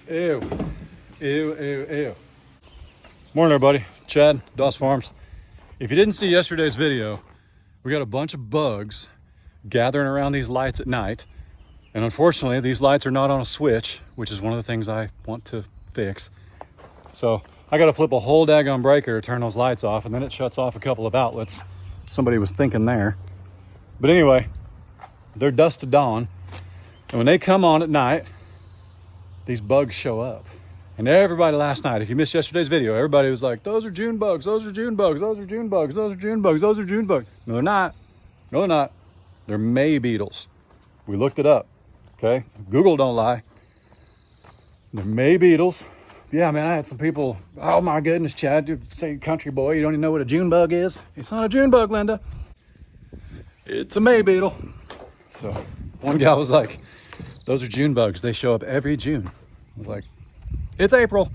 Ew. Ew, ew, ew. Morning, everybody. Chad, Doss Farms. If you didn't see yesterday's video, we got a bunch of bugs gathering around these lights at night. And unfortunately, these lights are not on a switch, which is one of the things I want to fix. So I got to flip a whole daggone breaker to turn those lights off, and then it shuts off a couple of outlets. Somebody was thinking there. But anyway, they're dusk to dawn. And when they come on at night, these bugs show up. And everybody last night, if you missed yesterday's video, everybody was like, those are June bugs, those are June bugs, those are June bugs, those are June bugs, those are June bugs. No, they're not. No, they're not. They're May beetles. We looked it up, okay? Google don't lie. They're May beetles. Yeah, man, I had some people, oh my goodness, Chad, you say country boy, you don't even know what a June bug is? It's not a June bug, Linda. It's a May beetle. So one guy was like, those are June bugs. They show up every June. I was like, it's April.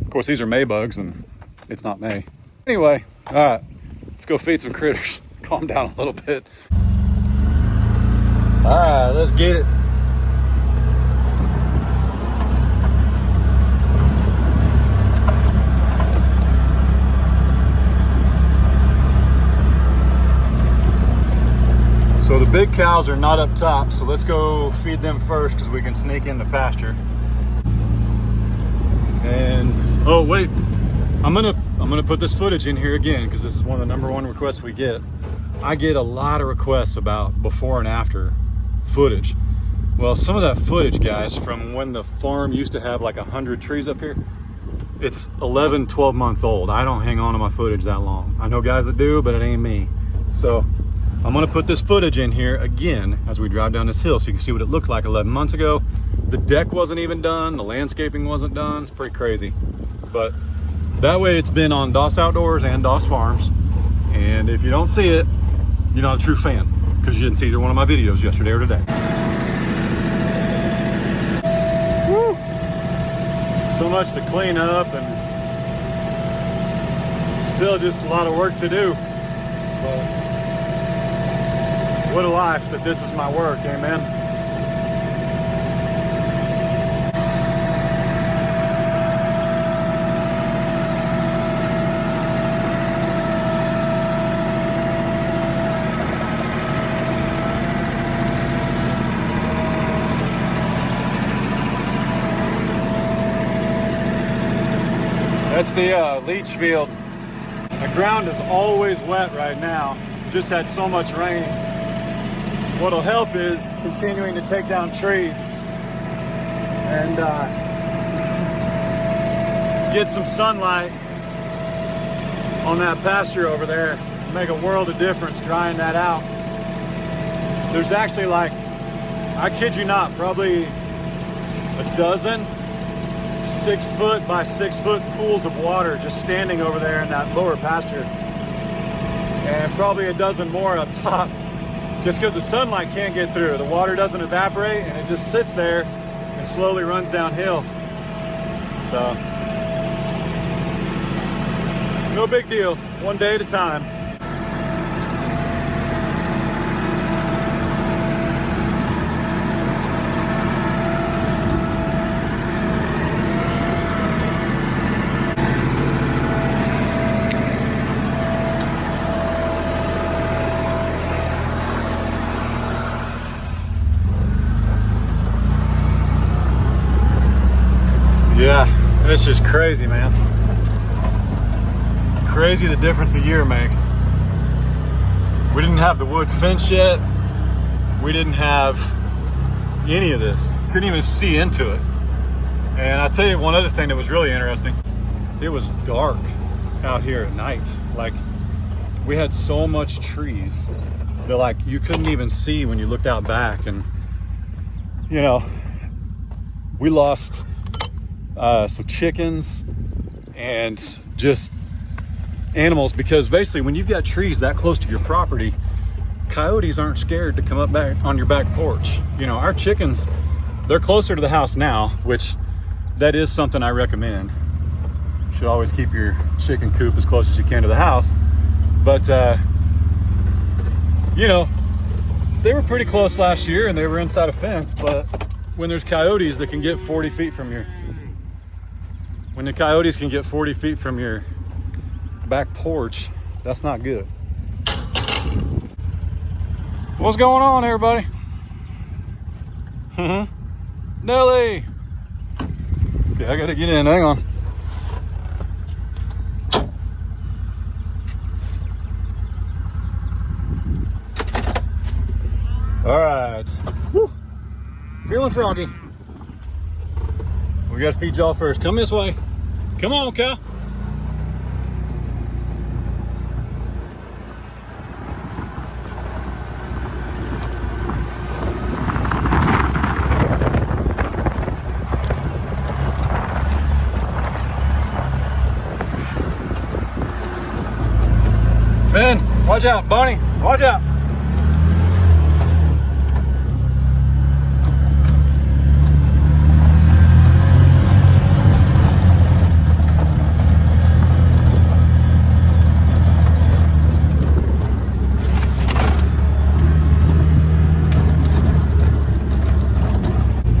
Of course, these are May bugs, and it's not May. Anyway, all right, let's go feed some critters. Calm down a little bit. All right, let's get it. So the big cows are not up top, so let's go feed them first because we can sneak in the pasture. And oh wait, I'm gonna put this footage in here again because this is one of the #1 requests we get. I get a lot of requests about before and after footage. Well, some of that footage, guys, from when the farm used to have like 100 trees up here, it's 11, 12 months old. I don't hang on to my footage that long. I know guys that do, but it ain't me. So I'm gonna put this footage in here again as we drive down this hill so you can see what it looked like 11 months ago. The deck wasn't even done, the landscaping wasn't done. It's pretty crazy. But that way it's been on Doss Outdoors and Doss Farms. And if you don't see it, you're not a true fan because you didn't see either one of my videos yesterday or today. Woo! So much to clean up and still just a lot of work to do. But what a life that this is my work, amen. That's the leach field. The ground is always wet right now. We just had so much rain. What'll help is continuing to take down trees and get some sunlight on that pasture over there. Make a world of difference drying that out. There's actually, like, I kid you not, probably a dozen 6 foot by 6 foot pools of water just standing over there in that lower pasture, and probably a dozen more up top. Just because the sunlight can't get through. The water doesn't evaporate and it just sits there and slowly runs downhill. So, no big deal. One day at a time. Yeah, it's just crazy, man. Crazy the difference a year makes. We didn't have the wood fence yet. We didn't have any of this. Couldn't even see into it. And I'll tell you one other thing that was really interesting. It was dark out here at night. Like, we had so much trees that, like, you couldn't even see when you looked out back. And, you know, we lost some chickens and just animals because basically when you've got trees that close to your property, coyotes aren't scared to come up back on your back porch. You know, our chickens, they're closer to the house now, which that is something I recommend. You should always keep your chicken coop as close as you can to the house. But you know, they were pretty close last year and they were inside a fence, but when there's coyotes that can get 40 feet from your When the coyotes can get 40 feet from your back porch, that's not good. What's going on, everybody? Nelly! Okay, I gotta get in, hang on. All right. Woo. Feeling froggy. We gotta feed y'all first. Come this way. Come on, cow. Ben, watch out. Bonnie, watch out.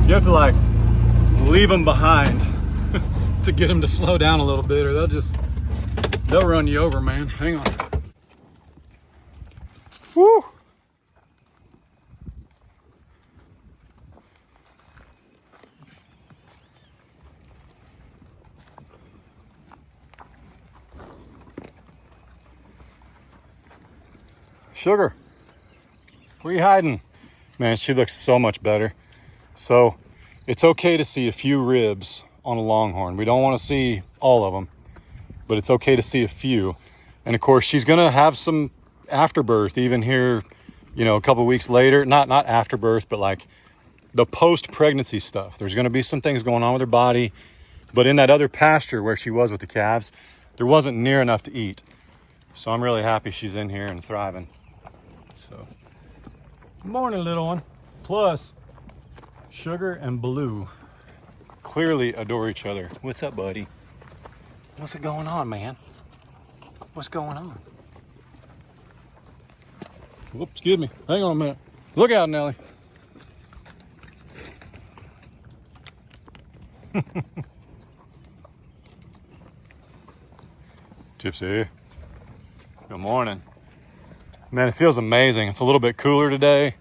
You have to like leave them behind to get them to slow down a little bit, or they'll run you over, man. Hang on. Woo! Sugar, where are you hiding? Man, she looks so much better. So it's okay to see a few ribs on a longhorn. We don't want to see all of them, but it's okay to see a few. And of course, she's gonna have some afterbirth even here, you know, a couple weeks later. Not afterbirth, but like the post-pregnancy stuff. There's gonna be some things going on with her body, but in that other pasture where she was with the calves, there wasn't near enough to eat. So I'm really happy she's in here and thriving. So, good morning, little one. Plus, Sugar and Blue clearly adore each other. What's up, buddy? What's going on, man? What's going on? Whoops, excuse me. Hang on a minute. Look out, Nelly. Gypsy. Good morning. Man, it feels amazing. It's a little bit cooler today.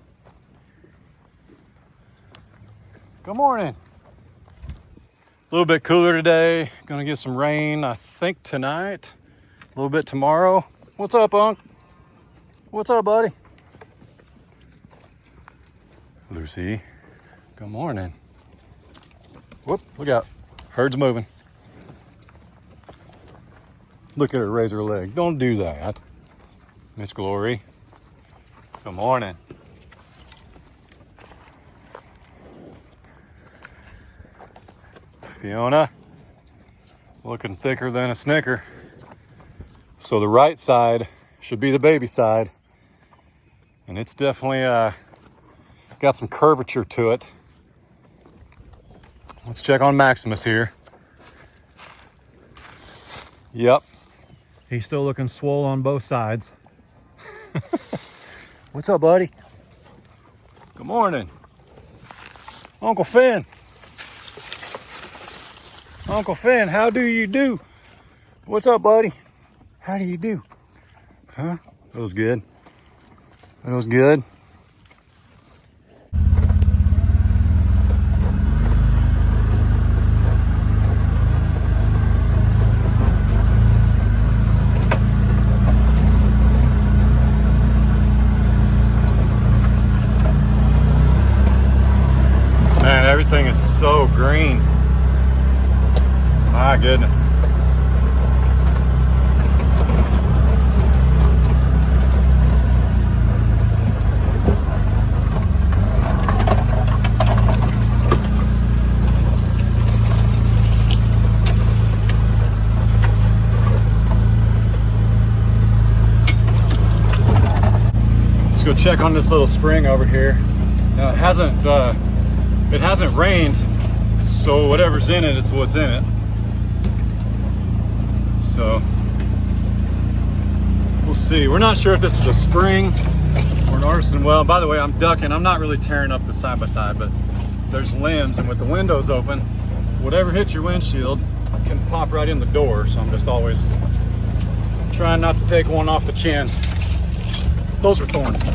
Good morning. A little bit cooler today. Gonna get some rain, I think, tonight. A little bit tomorrow. What's up, Unc? What's up, buddy? Lucy. Good morning. Whoop, look out. Herd's moving. Look at her raise her leg. Don't do that. Miss Glory. Good morning. Fiona, looking thicker than a Snicker. So the right side should be the baby side, and it's definitely got some curvature to it. Let's check on Maximus here. Yep, he's still looking swole on both sides. What's up, buddy? Good morning. Uncle Finn. Uncle Finn, how do you do? What's up, buddy? How do you do? Huh? That was good. That was good. Man, everything is so green. My goodness. Let's go check on this little spring over here. Now it hasn't rained, so whatever's in it, it's what's in it. So we'll see. We're not sure if this is a spring or an artisan well. By the way, I'm ducking. I'm not really tearing up the side by side, but there's limbs, and with the windows open, whatever hits your windshield, can pop right in the door, so I'm just always trying not to take one off the chin. Those are thorns.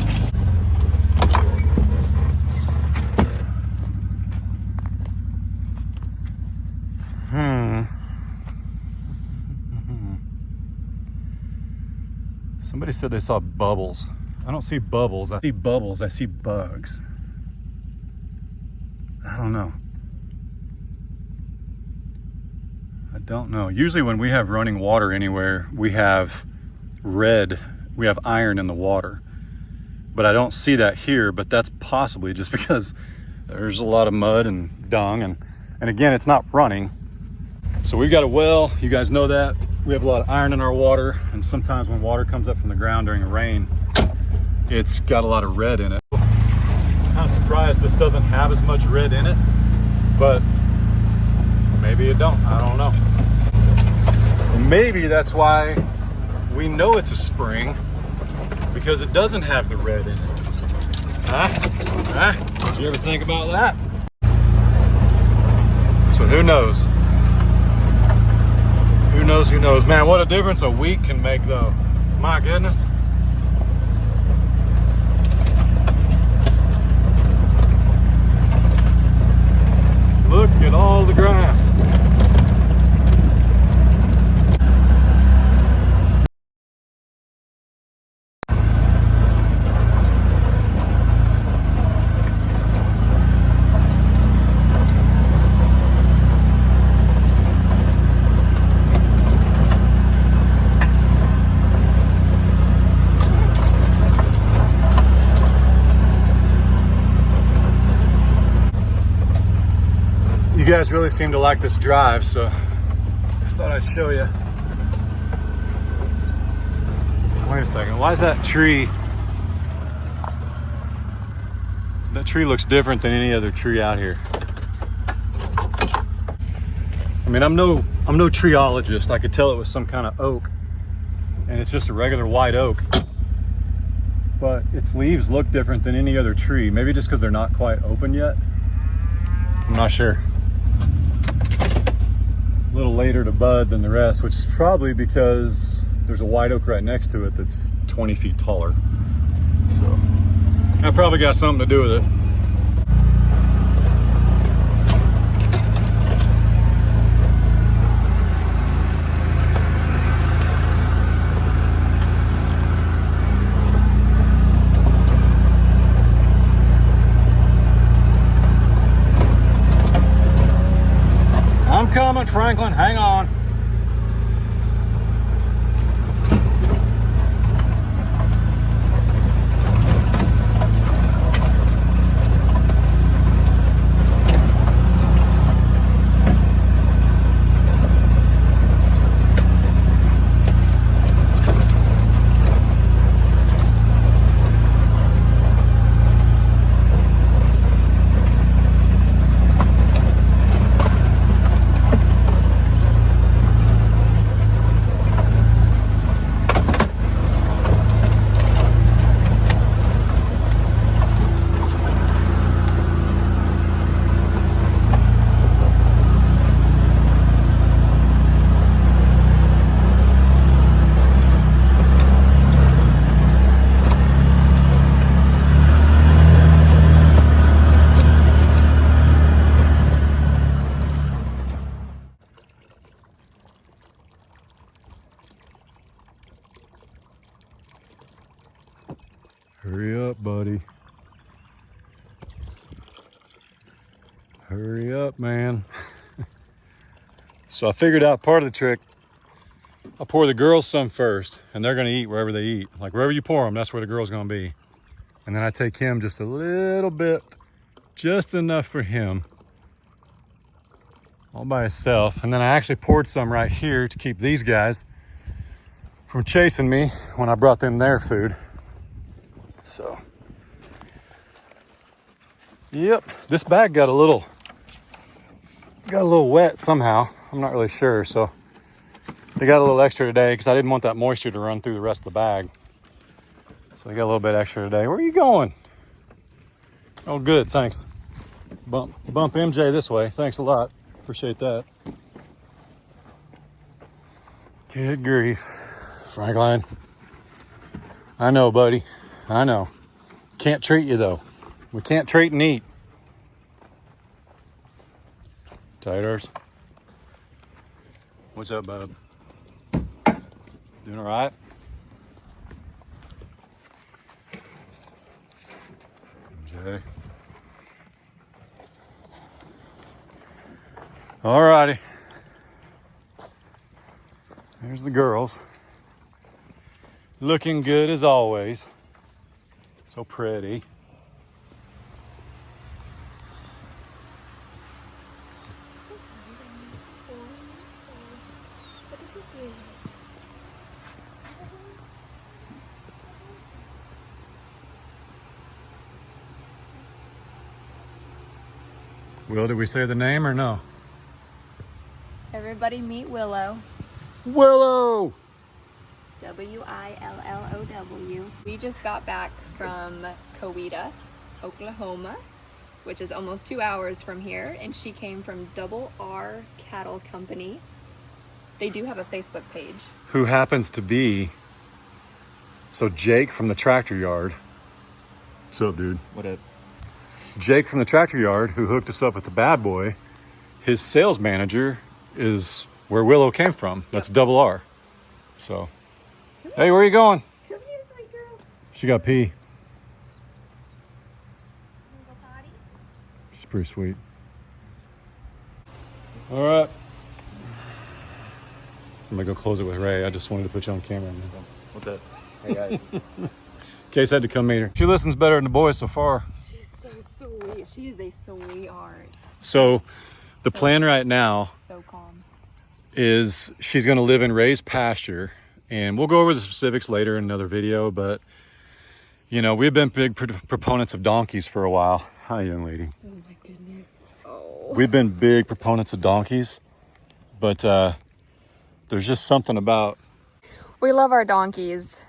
Somebody said they saw bubbles. I don't see bubbles. I see bubbles. I see bugs. I don't know. I don't know. Usually when we have running water anywhere, we have iron in the water. But I don't see that here, but that's possibly just because there's a lot of mud and dung, and again, it's not running. So we've got a well, you guys know that. We have a lot of iron in our water, and sometimes when water comes up from the ground during the rain, it's got a lot of red in it. I'm kind of surprised this doesn't have as much red in it, but maybe it don't, I don't know. Maybe that's why we know it's a spring, because it doesn't have the red in it. Huh? Did you ever think about that? So who knows? Who knows, who knows? Man, what a difference a week can make though. My goodness. Look at all the grass. You guys really seem to like this drive, so I thought I'd show you. Wait a second, why is that tree? That tree looks different than any other tree out here. I mean, I'm no treeologist. I could tell it was some kind of oak, and it's just a regular white oak. But its leaves look different than any other tree. Maybe just because they're not quite open yet. I'm not sure. A little later to bud than the rest, which is probably because there's a white oak right next to it that's 20 feet taller. So that probably got something to do with it. I'm coming, Franklin, hang on. Hurry up, buddy. Hurry up, man. So I figured out part of the trick. I pour the girls some first, and they're gonna eat wherever they eat. Like wherever you pour them, that's where the girl's gonna be. And then I take him just a little bit, just enough for him, all by himself. And then I actually poured some right here to keep these guys from chasing me when I brought them their food. So, yep, this bag got a little wet somehow. I'm not really sure. So they got a little extra today because I didn't want that moisture to run through the rest of the bag. So they got a little bit extra today. Where are you going? Oh, good, thanks. Bump MJ this way. Thanks a lot. Appreciate that. Good grief. Franklin. I know, buddy. I know. Can't treat you, though. We can't treat and eat. Taters. What's up, bub? Doing all right? Jay. All righty. There's the girls. Looking good as always. So pretty. Will, did we say the name or no? Everybody meet Willow. Willow! Willow. We just got back from Coweta, Oklahoma, which is almost 2 hours from here, and she came from R Cattle Company. They do have a Facebook page. Who happens to be, so Jake from the tractor yard. What's up, dude? What up? Jake from the tractor yard, who hooked us up with the bad boy, his sales manager is where Willow came from. That's R. So, hey, where are you going? Come here, sweet girl. She got pee. You go potty? She's pretty sweet. All right. I'm gonna go close it with Ray. I just wanted to put you on camera. What's up? Hey guys. Case had to come meet her. She listens better than the boys so far. She's so sweet. She is a sweetheart. So the plan right now So calm. is she's going to live in Ray's pasture, and we'll go over the specifics later in another video, but you know, we've been big proponents of donkeys for a while. Hi, young lady. Oh my goodness. Oh. We've been big proponents of donkeys, but there's just something about... We love our donkeys.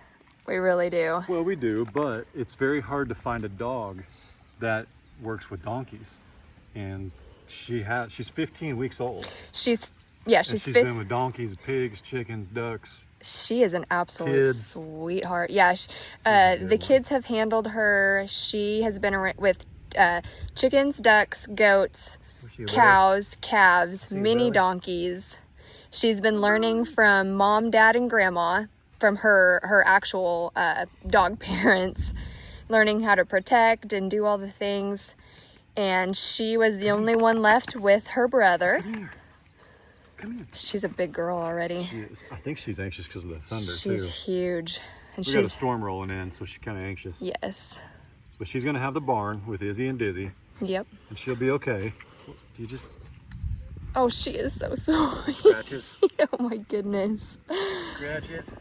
We really do. Well, we do, but it's very hard to find a dog that works with donkeys. And she's 15 weeks old. She's been with donkeys, pigs, chickens, ducks. She is an absolute Kids. sweetheart. Yeah, the kids have handled her. She has been with chickens, ducks, goats, cows, calves, mini donkeys. She's been learning from mom, dad, and grandma, from her actual dog parents, learning how to protect and do all the things. And she was the only one left with her brother. Come here. She's a big girl already. She is. I think she's anxious because of the thunder, She's too. huge. And We got a storm rolling in, so she's kind of anxious. Yes. But she's going to have the barn with Izzy and Dizzy, Yep. and she'll be okay. You just... Oh, she is so sweet. Scratches. Oh my goodness. Scratches.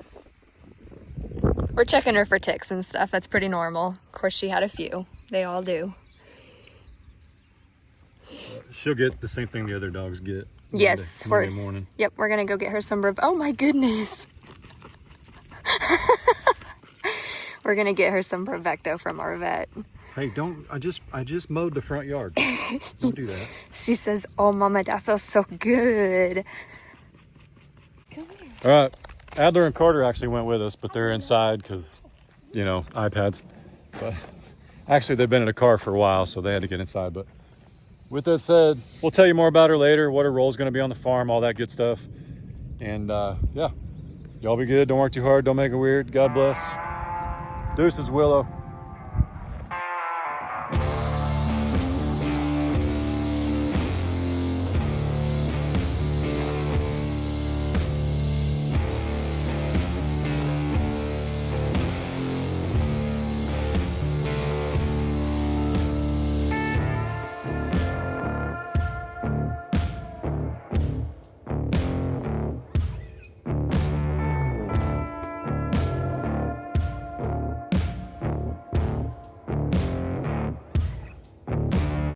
We're checking her for ticks and stuff. That's pretty normal. Of course, she had a few. They all do. She'll get the same thing the other dogs get. Yes. Monday morning. Yep, we're going to go get her some... Oh my goodness. We're going to get her some Bravecto from our vet. Hey, don't... I just mowed the front yard. Don't do that. She says, oh, Mama, that feels so good. Come here. All right. Adler and Carter actually went with us, but they're inside because, you know, iPads. But actually, they've been in a car for a while, so they had to get inside. But with that said, we'll tell you more about her later, what her role is going to be on the farm, all that good stuff. And, yeah, y'all be good. Don't work too hard. Don't make it weird. God bless. Deuces, Willow.